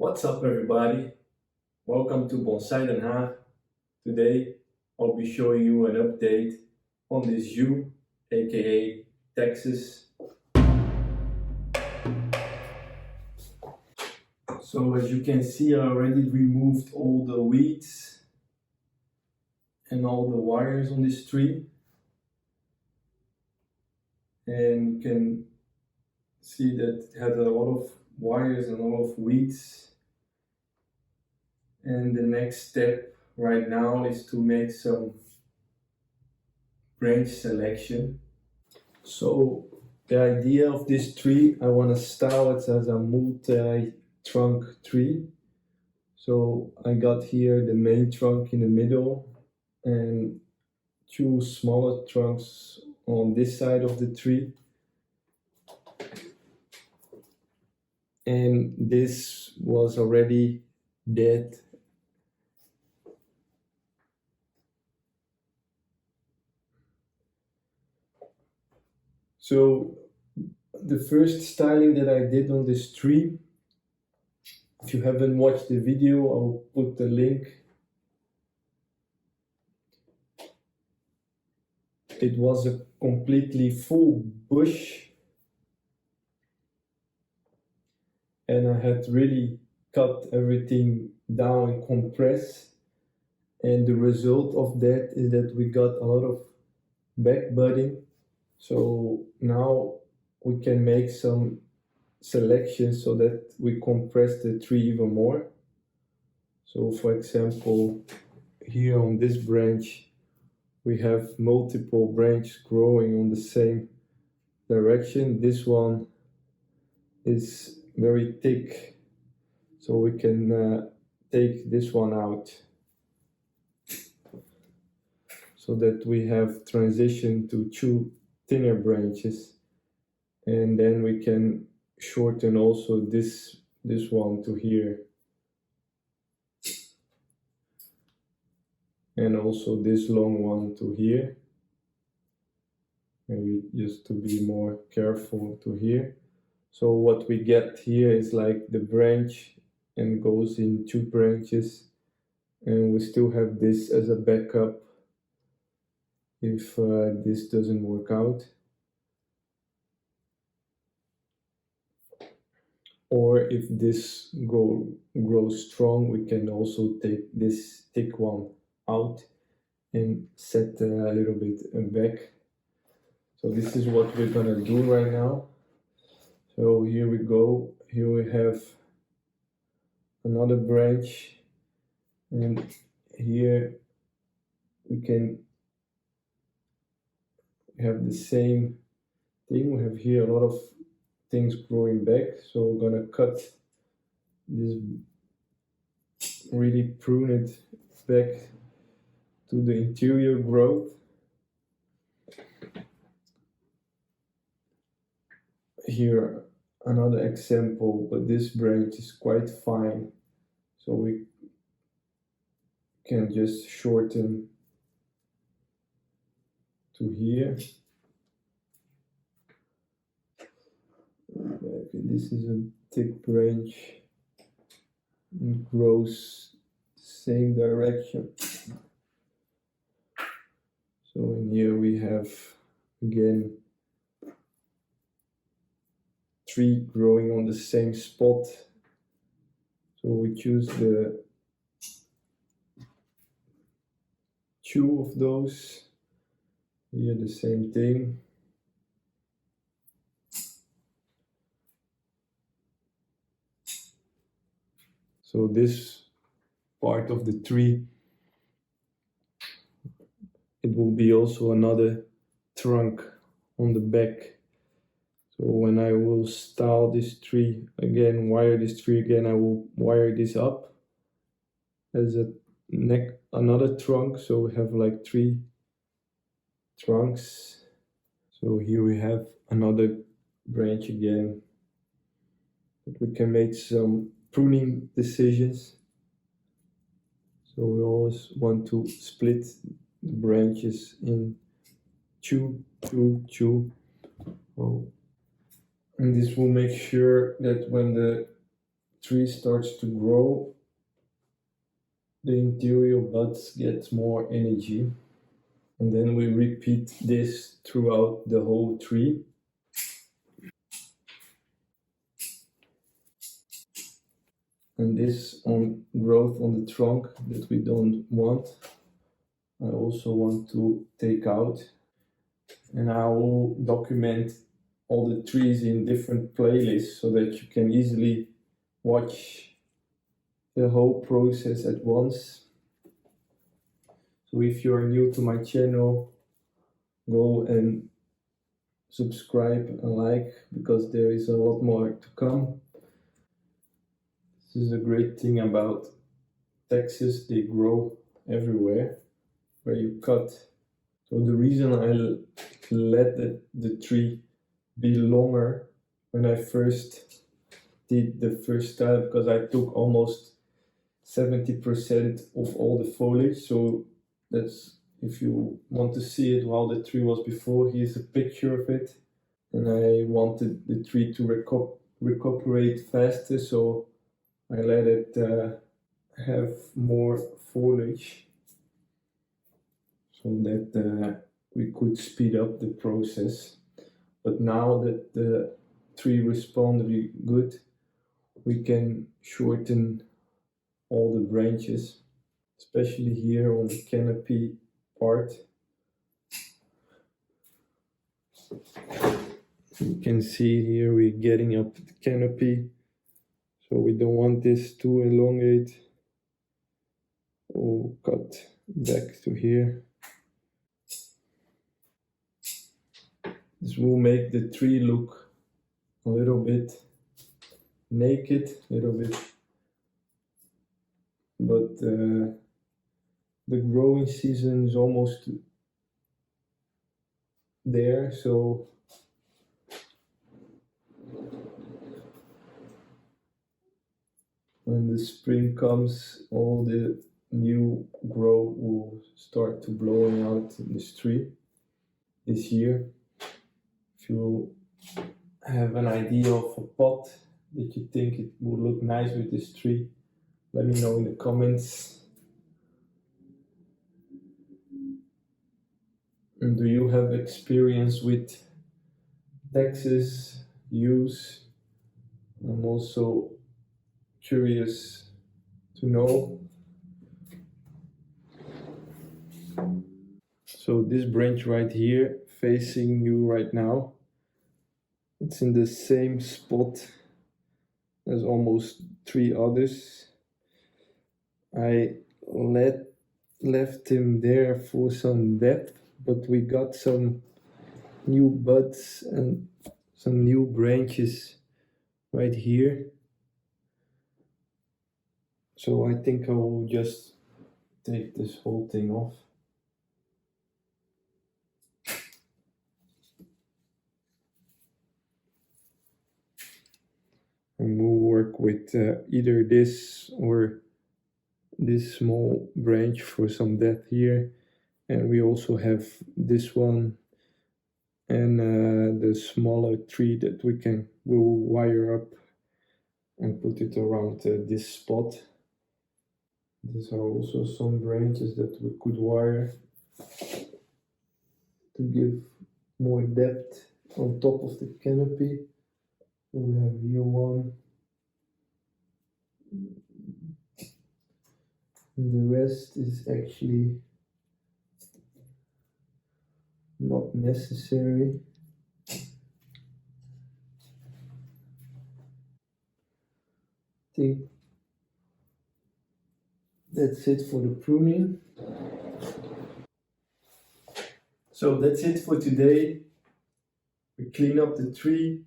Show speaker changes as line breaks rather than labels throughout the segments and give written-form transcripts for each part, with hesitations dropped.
What's up, everybody? Welcome to Bonsai Den Haag. Today I'll be showing you an update on this yew, aka Taxus. So as you can see, I already removed all the weeds and all the wires on this tree. And you can see that it had a lot of wires and a lot of weeds. And the next step right now is to make some branch selection. So the idea of this tree, I want to style it as a multi-trunk tree. So I got here the main trunk in the middle and two smaller trunks on this side of the tree. And this was already dead. So the first styling that I did on this tree, if you haven't watched the video, I'll put the link. It was a completely full bush, and I had really cut everything down and compressed, and the result of that is that we got a lot of back budding. So now we can make some selections so that we compress the tree even more. So for example, here on this branch, we have multiple branches growing on the same direction. This one is very thick, so we can take this one out, so that we have transition to two thinner branches, and then we can shorten also this one to here, and also this long one to here, maybe just to be more careful to here. So what we get here is like the branch and goes in two branches, and we still have this as a backup if this doesn't work out. Or if this grows strong, we can also take this thick one out and set a little bit back. So this is what we're gonna do right now. So here we go. Here we have another branch, and here we can have the same thing. We have here a lot of things growing back, so we're gonna cut this, really prune it back to the interior growth. Here another example, but this branch is quite fine, so we can just shorten to here. This is a thick branch and grows the same direction. So in here we have again tree growing on the same spot. So we choose the two of those. Here the same thing. So this part of the tree, it will be also another trunk on the back. So when I will style this tree again, wire this tree again, I will wire this up as another trunk. So we have like three trunks. So here we have another branch again, but we can make some pruning decisions. So we always want to split the branches in two. And this will make sure that when the tree starts to grow, the interior buds get more energy, and then we repeat this throughout the whole tree. And this on growth on the trunk that we don't want, I also want to take out. And I will document all the trees in different playlists so that you can easily watch the whole process at once. So if you are new to my channel, go and subscribe and like, because there is a lot more to come. This is a great thing about Taxus, they grow everywhere where you cut. So the reason I let the tree be longer when I first did the first style, because I took almost 70% of all the foliage. So that's, if you want to see it how the tree was before, here's a picture of it. And I wanted the tree to recuperate faster, so I let it have more foliage so that we could speed up the process. But now that the tree responded really good, we can shorten all the branches, especially here on the canopy part. You can see here we're getting up the canopy, so we don't want this to elongate. We'll cut back to here. This will make the tree look a little bit naked, a little bit, but the growing season is almost there, so when the spring comes, all the new growth will start to blowing out in this tree this year. If you have an idea of a pot that you think it would look nice with this tree, let me know in the comments. And do you have experience with Taxus use? I'm also curious to know. So this branch right here facing you right now, it's in the same spot as almost 3 others. I left him there for some depth, but we got some new buds and some new branches right here. So I think I will just take this whole thing off. And we'll work with either this or this small branch for some depth here. And we also have this one and the smaller tree that we'll wire up and put it around this spot. These are also some branches that we could wire to give more depth on top of the canopy. We have here one, and the rest is actually not necessary. I think that's it for the pruning. So that's it for today. We cleaned up the tree,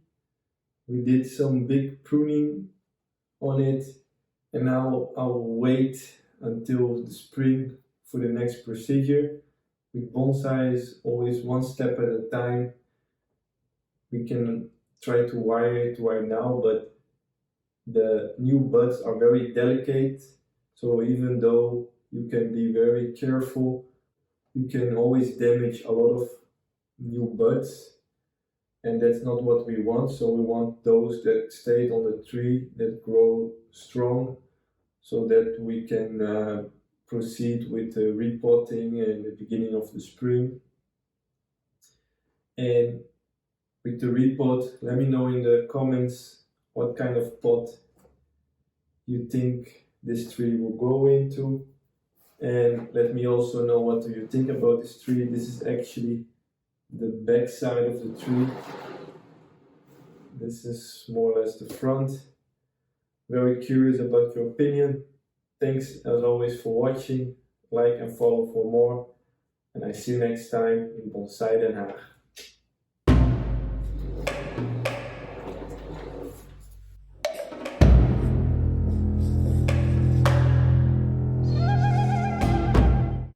we did some big pruning on it, and now I'll wait until the spring for the next procedure. With bonsai is always one step at a time. We can try to wire it right now, but the new buds are very delicate, so even though you can be very careful, you can always damage a lot of new buds. and that's not what we want. So we want those that stayed on the tree, that grow strong, so that we can proceed with the repotting in the beginning of the spring. And with the repot, let me know in the comments what kind of pot you think this tree will go into, and let me also know what do you think about this tree. This is actually the back side of the tree. This is more or less the front. Very curious about your opinion. Thanks as always for watching. Like and follow for more, and I see you next time in Bonsai Den Haag.